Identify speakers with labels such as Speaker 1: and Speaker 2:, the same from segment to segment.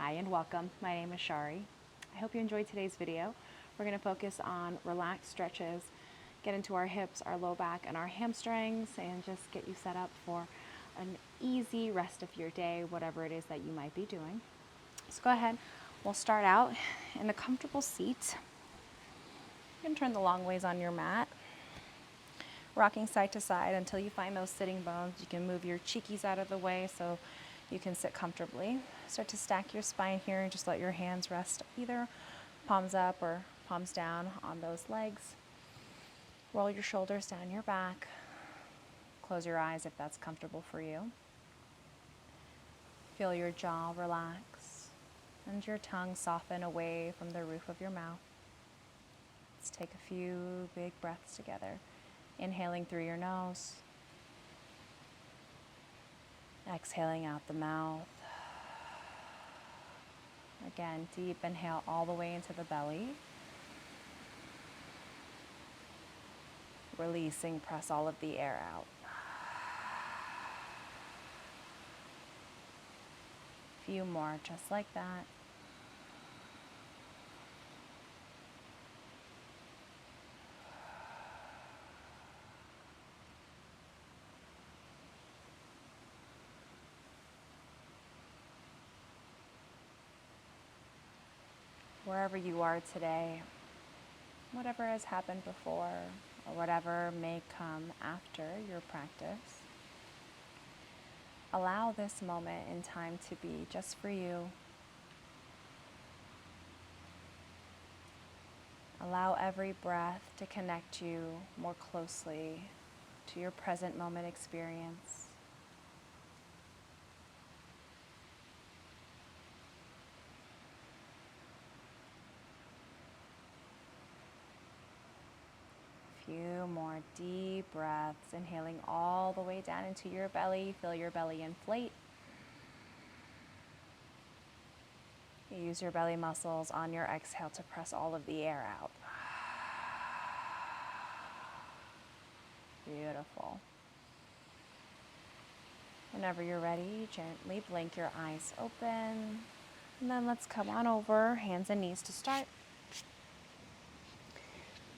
Speaker 1: Hi and welcome. My name is Shari. I hope you enjoyed today's video. We're going to focus on relaxed stretches, get into our hips, our low back, and our hamstrings, and just get you set up for an easy rest of your day, whatever it is that you might be doing. So go ahead. We'll start out in a comfortable seat. You can turn the long ways on your mat, rocking side to side until you find those sitting bones. You can move your cheekies out of the way so you can sit comfortably. Start to stack your spine here and just let your hands rest either palms up or palms down on those legs. Roll your shoulders down your back. Close your eyes if that's comfortable for you. Feel your jaw relax and your tongue soften away from the roof of your mouth. Let's take a few big breaths together. Inhaling through your nose. Exhaling out the mouth. Again, deep inhale all the way into the belly. Releasing, press all of the air out. A few more, just like that. Wherever you are today, whatever has happened before, or whatever may come after your practice, allow this moment in time to be just for you. Allow every breath to connect you more closely to your present moment experience. Few more deep breaths, inhaling all the way down into your belly. Feel your belly inflate. Use your belly muscles on your exhale to press all of the air out. Beautiful. Whenever you're ready, gently blink your eyes open. And then let's come on over, hands and knees to start.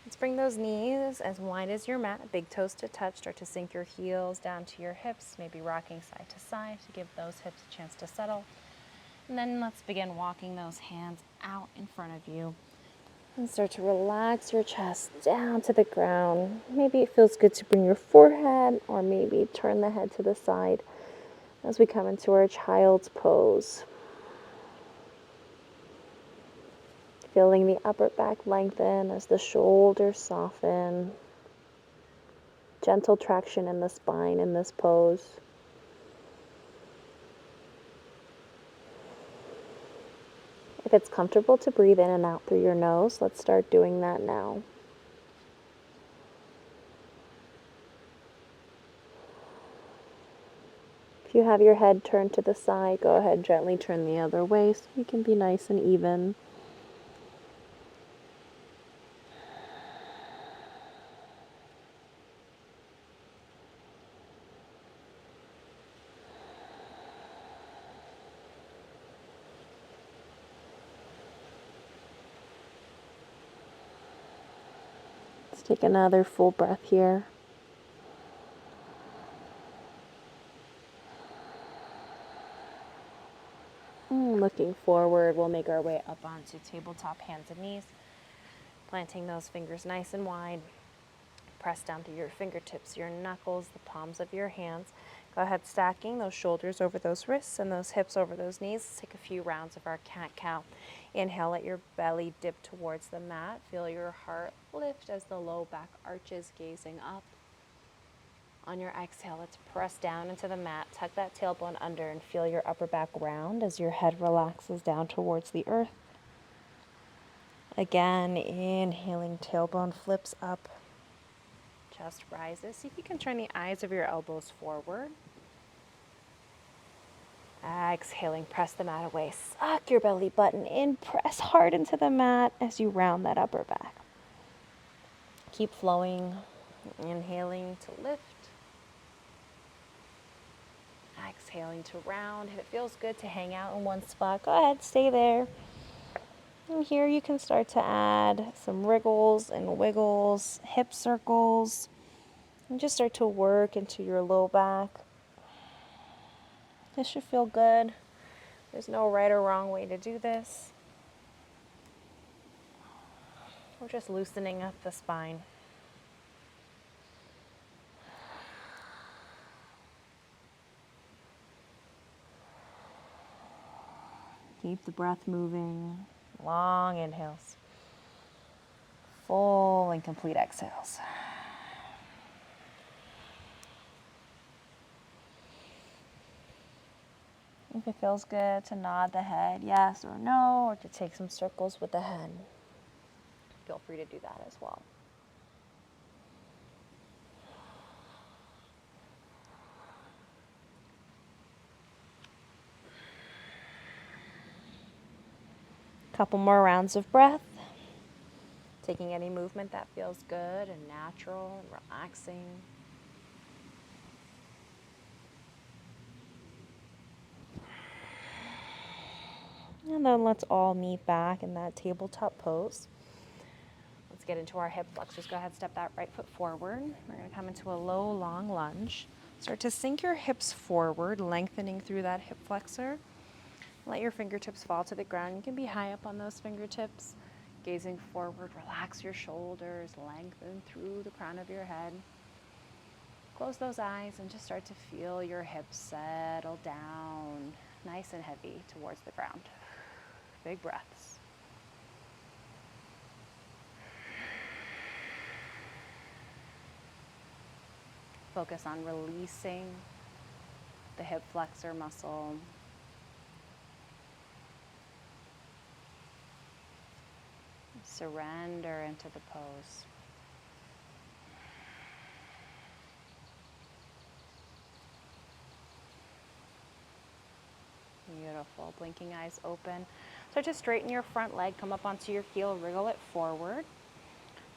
Speaker 1: Let's bring those knees as wide as your mat, big toes to touch. Start to sink your heels down to your hips, maybe rocking side to side to give those hips a chance to settle. And then let's begin walking those hands out in front of you. And start to relax your chest down to the ground. Maybe it feels good to bring your forehead or maybe turn the head to the side as we come into our child's pose. Feeling the upper back lengthen as the shoulders soften. Gentle traction in the spine in this pose. If it's comfortable to breathe in and out through your nose, let's start doing that now. If you have your head turned to the side, go ahead, gently turn the other way so you can be nice and even. Let's take another full breath here. Looking forward, we'll make our way up onto tabletop hands and knees, planting those fingers nice and wide. Press down to your fingertips, your knuckles, the palms of your hands. Go ahead, stacking those shoulders over those wrists and those hips over those knees. Let's take a few rounds of our cat-cow. Inhale, let your belly dip towards the mat. Feel your heart lift as the low back arches, gazing up. On your exhale, let's press down into the mat. Tuck that tailbone under and feel your upper back round as your head relaxes down towards the earth. Again, inhaling, tailbone flips up. Chest rises. See if you can turn the eyes of your elbows forward. Exhaling, press the mat away. Suck your belly button in. Press hard into the mat as you round that upper back. Keep flowing. Inhaling to lift. exhaling to round. If it feels good to hang out in one spot, go ahead, stay there. And here you can start to add some wriggles and wiggles, hip circles, and just start to work into your low back. This should feel good. There's no right or wrong way to do this. We're just loosening up the spine. Keep the breath moving. Long inhales. Full and complete exhales. If it feels good to nod the head yes or no, or to take some circles with the head, feel free to do that as well. Couple more rounds of breath. Taking any movement that feels good and natural and relaxing. And then let's all meet back in that tabletop pose. Let's get into our hip flexors. Go ahead, step that right foot forward. We're going to come into a low, long lunge. Start to sink your hips forward, lengthening through that hip flexor. Let your fingertips fall to the ground. You can be high up on those fingertips. Gazing forward, relax your shoulders, lengthen through the crown of your head. Close those eyes and just start to feel your hips settle down, nice and heavy towards the ground. Big breaths. Focus on releasing the hip flexor muscle. Surrender into the pose. Beautiful. Blinking eyes open. Start to straighten your front leg. Come up onto your heel. Wriggle it forward.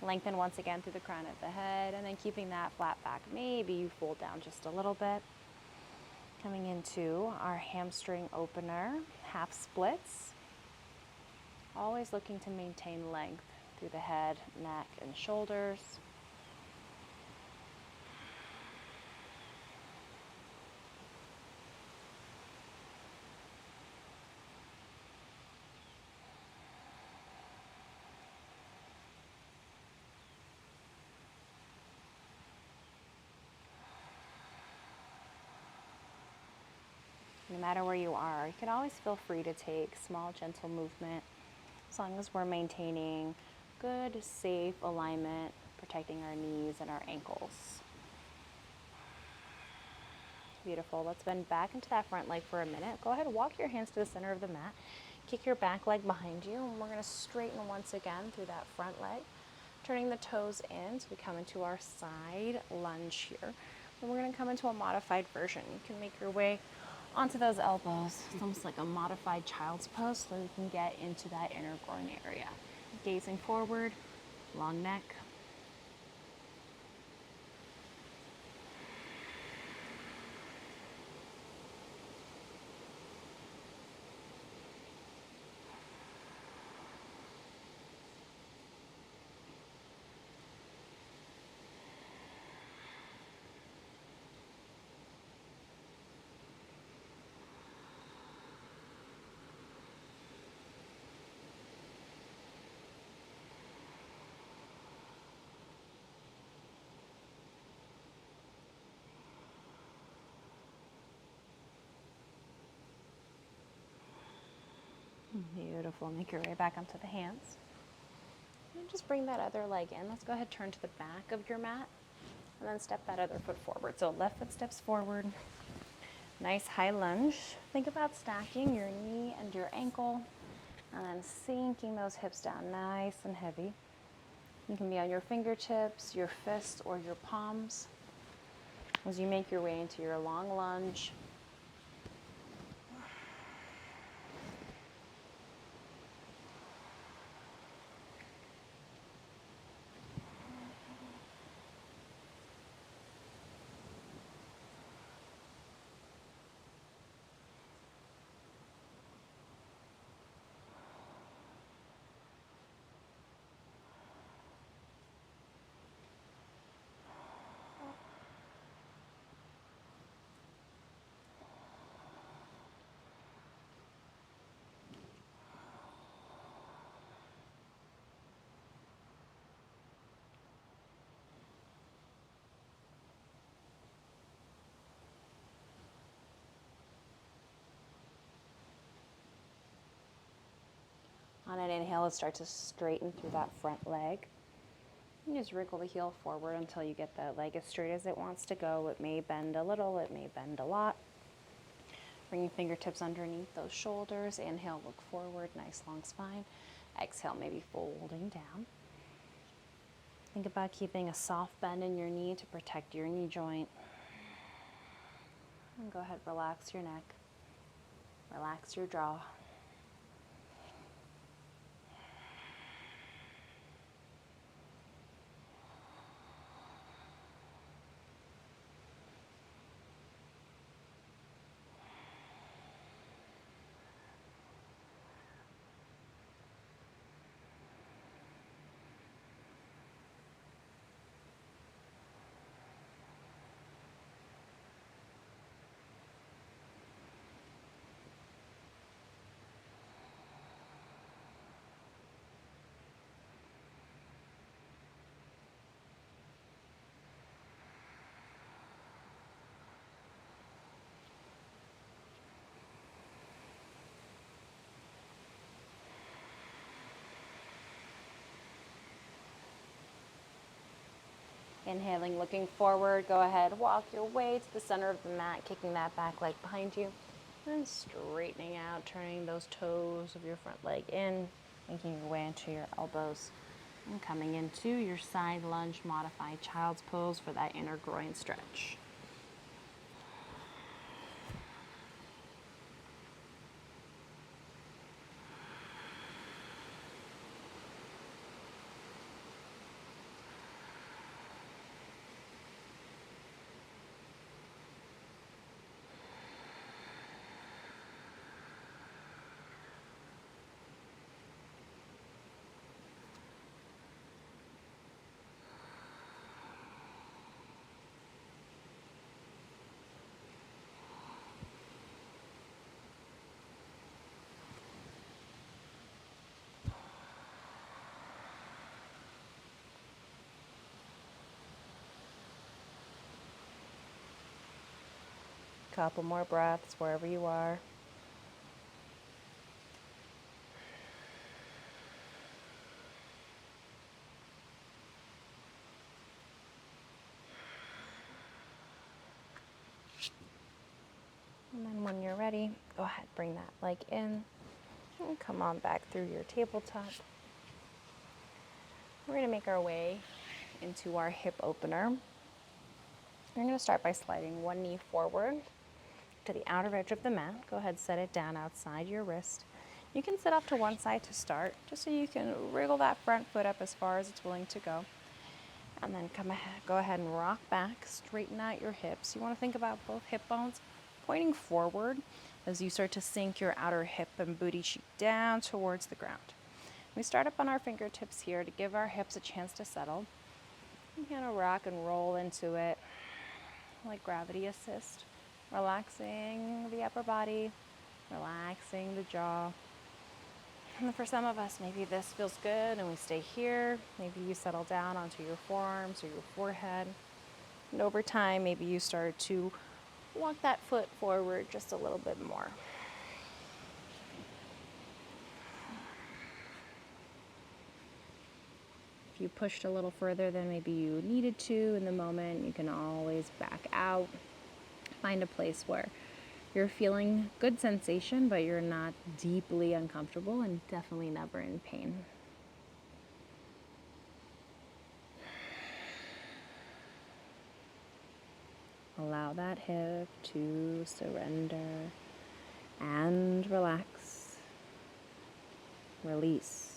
Speaker 1: Lengthen once again through the crown of the head. And then keeping that flat back. Maybe you fold down just a little bit. Coming into our hamstring opener. Half splits. Always looking to maintain length through the head, neck, and shoulders. No matter where you are, you can always feel free to take small, gentle movement as long as we're maintaining good, safe alignment, protecting our knees and our ankles. Beautiful. Let's bend back into that front leg for a minute. Go ahead and walk your hands to the center of the mat. Kick your back leg behind you, and we're going to straighten once again through that front leg, turning the toes in so we come into our side lunge here. Then we're going to come into a modified version. You can make your way onto those elbows. It's almost like a modified child's pose so you can get into that inner groin area. Gazing forward, long neck. Beautiful. Make your way back onto the hands. And just bring that other leg in. Let's go ahead, turn to the back of your mat, and then step that other foot forward. So left foot steps forward. Nice high lunge. Think about stacking your knee and your ankle, and then sinking those hips down nice and heavy. You can be on your fingertips, your fists, or your palms as you make your way into your long lunge. On an inhale, let's start to straighten through that front leg. And just wriggle the heel forward until you get the leg as straight as it wants to go. It may bend a little, it may bend a lot. Bring your fingertips underneath those shoulders. Inhale, look forward, nice long spine. Exhale, maybe folding down. Think about keeping a soft bend in your knee to protect your knee joint. And go ahead, relax your neck. Relax your jaw. Inhaling, looking forward, go ahead, walk your way to the center of the mat, kicking that back leg behind you, and straightening out, turning those toes of your front leg in, making your way into your elbows, and coming into your side lunge modified child's pose for that inner groin stretch. Couple more breaths wherever you are. And then when you're ready, go ahead, bring that leg in and come on back through your tabletop. We're going to make our way into our hip opener. You're going to start by sliding one knee forward to the outer edge of the mat. Go ahead, set it down outside your wrist. You can sit off to one side to start, just so you can wriggle that front foot up as far as it's willing to go. And then go ahead and rock back, straighten out your hips. You want to think about both hip bones pointing forward as you start to sink your outer hip and booty cheek down towards the ground. We start up on our fingertips here to give our hips a chance to settle. You kind of rock and roll into it like gravity assist, relaxing the upper body, relaxing the jaw. And for some of us, maybe this feels good and we stay here. Maybe you settle down onto your forearms or your forehead. And over time, maybe you start to walk that foot forward just a little bit more. If you pushed a little further than maybe you needed to in the moment, you can always back out. Find a place where you're feeling good sensation, but you're not deeply uncomfortable and definitely never in pain. Allow that hip to surrender and relax. Release,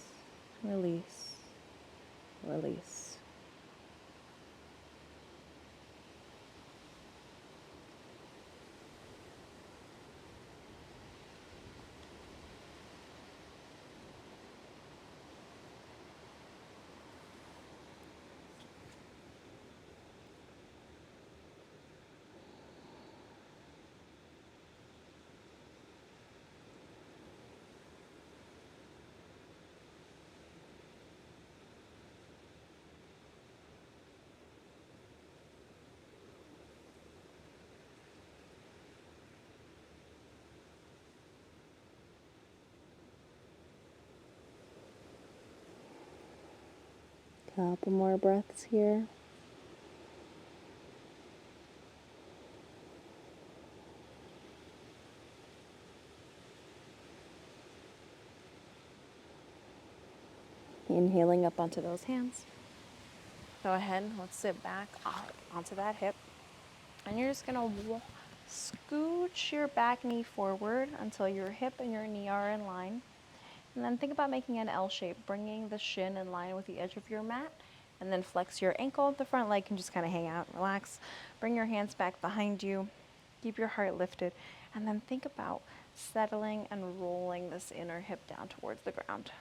Speaker 1: release, release. Couple more breaths here. Inhaling up onto those hands. Go ahead, let's sit back onto that hip. And you're just gonna scooch your back knee forward until your hip and your knee are in line. And then think about making an L shape, bringing the shin in line with the edge of your mat. And then flex your ankle. The front leg can just kind of hang out, relax. Bring your hands back behind you. Keep your heart lifted. And then think about settling and rolling this inner hip down towards the ground.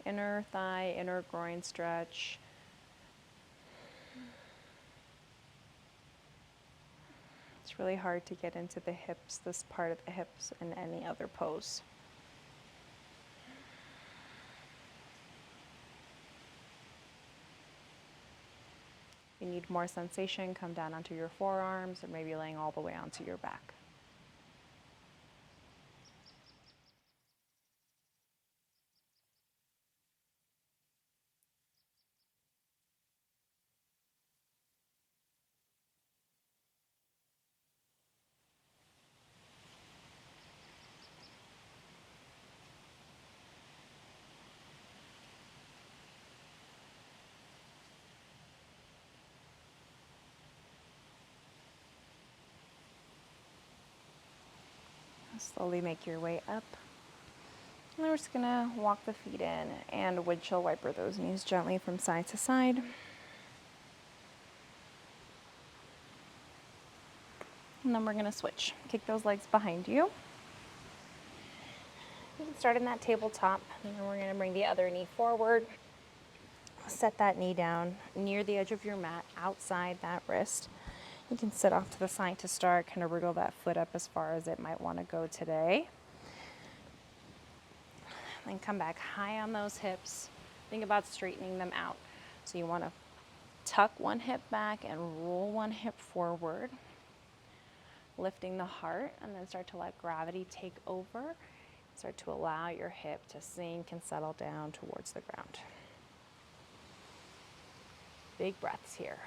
Speaker 1: Inner thigh, inner groin stretch. It's really hard to get into the hips, this part of the hips, in any other pose. If you need more sensation, come down onto your forearms or maybe laying all the way onto your back. Slowly make your way up. And then we're just gonna walk the feet in and windshield wiper those knees gently from side to side. And then we're gonna switch. Kick those legs behind you. You can start in that tabletop, and then we're gonna bring the other knee forward. Set that knee down near the edge of your mat, outside that wrist. You can sit off to the side to start, kind of wriggle that foot up as far as it might want to go today. Then come back high on those hips. Think about straightening them out. So you want to tuck one hip back and roll one hip forward, lifting the heart, and then start to let gravity take over. Start to allow your hip to sink and settle down towards the ground. Big breaths here.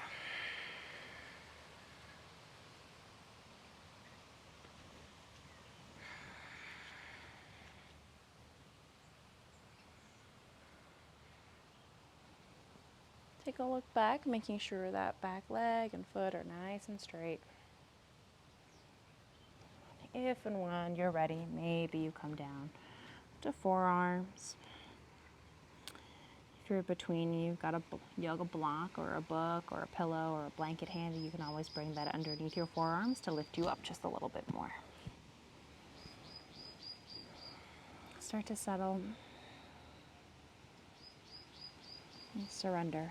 Speaker 1: Take a look back, making sure that back leg and foot are nice and straight. If and when you're ready, maybe you come down to forearms. If you're between you, you've got a yoga block or a book or a pillow or a blanket handy, you can always bring that underneath your forearms to lift you up just a little bit more. Start to settle and surrender.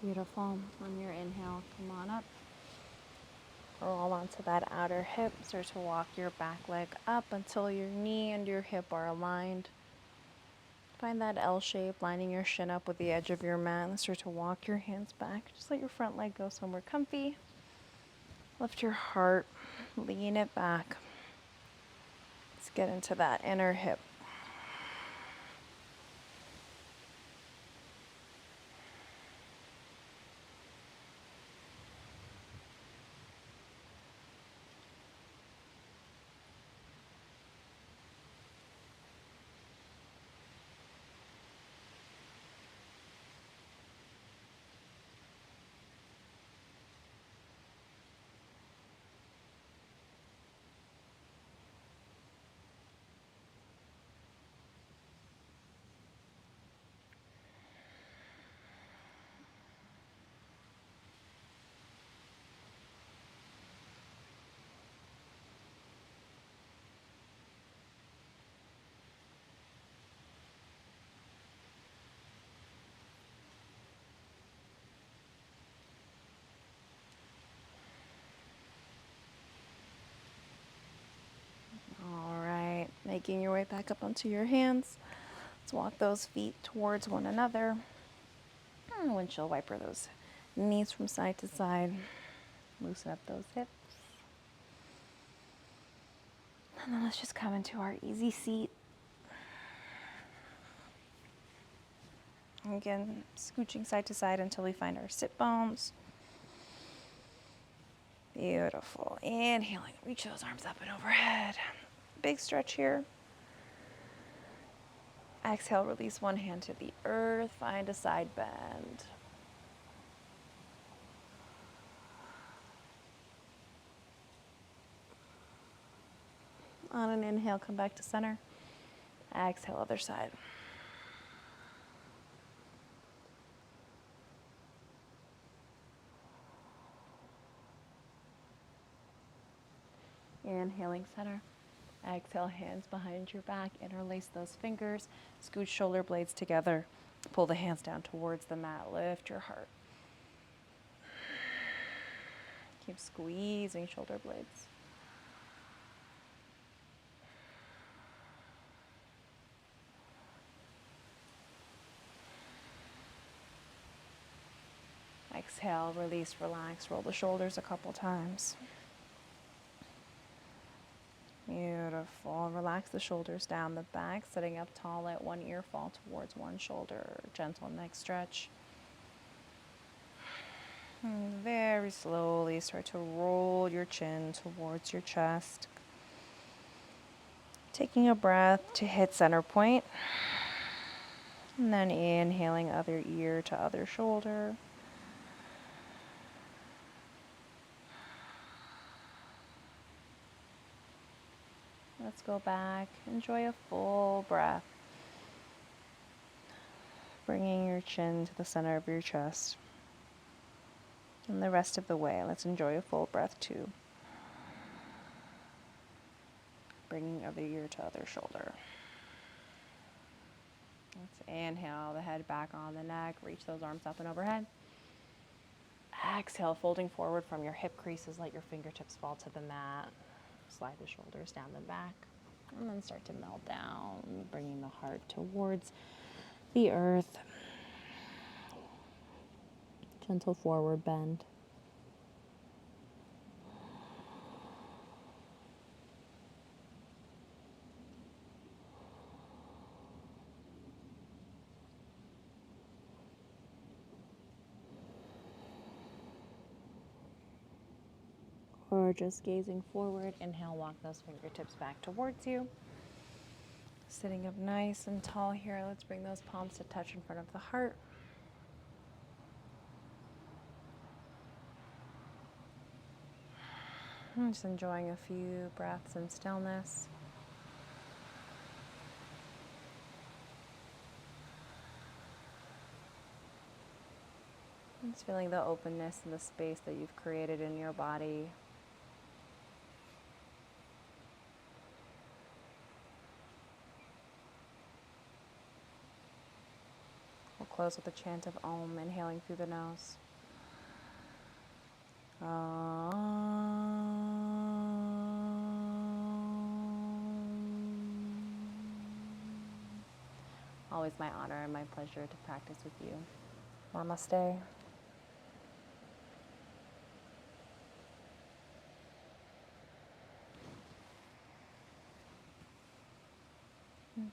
Speaker 1: Beautiful. On your inhale, come on up. Roll onto that outer hip. Start to walk your back leg up until your knee and your hip are aligned. Find that L shape, lining your shin up with the edge of your mat. And start to walk your hands back. Just let your front leg go somewhere comfy. Lift your heart, lean it back. Get into that inner hip. All right, making your way back up onto your hands. Let's walk those feet towards one another. And windshield wiper those knees from side to side. Loosen up those hips. And then let's just come into our easy seat. Again, scooching side to side until we find our sit bones. Beautiful. Inhaling, reach those arms up and overhead. Big stretch here. Exhale, release one hand to the earth. Find a side bend. On an inhale, come back to center. Exhale, other side. Inhaling center. Exhale, hands behind your back. Interlace those fingers. Scooch shoulder blades together. Pull the hands down towards the mat. Lift your heart. Keep squeezing shoulder blades. Exhale, release, relax. Roll the shoulders a couple times. Beautiful. Relax the shoulders down the back, sitting up tall. Let one ear fall towards one shoulder. Gentle neck stretch. And very slowly start to roll your chin towards your chest. Taking a breath to hit center point. And then inhaling other ear to other shoulder. Let's go back. Enjoy a full breath. Bringing your chin to the center of your chest. And the rest of the way, let's enjoy a full breath too. Bringing other ear to other shoulder. Let's inhale the head back on the neck. Reach those arms up and overhead. Exhale, folding forward from your hip creases. Let your fingertips fall to the mat. Slide the shoulders down the back. And then start to melt down, bringing the heart towards the earth. Gentle forward bend. Or just gazing forward. Inhale, walk those fingertips back towards you. Sitting up nice and tall here. Let's bring those palms to touch in front of the heart. I'm just enjoying a few breaths in stillness. Just feeling the openness and the space that you've created in your body. We'll close with a chant of Om, inhaling through the nose. Always my honor and my pleasure to practice with you. Namaste.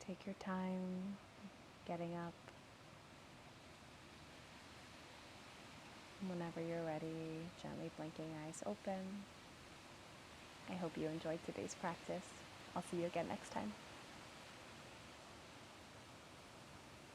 Speaker 1: Take your time getting up. Whenever you're ready, gently blinking eyes open. I hope you enjoyed today's practice. I'll see you again next time.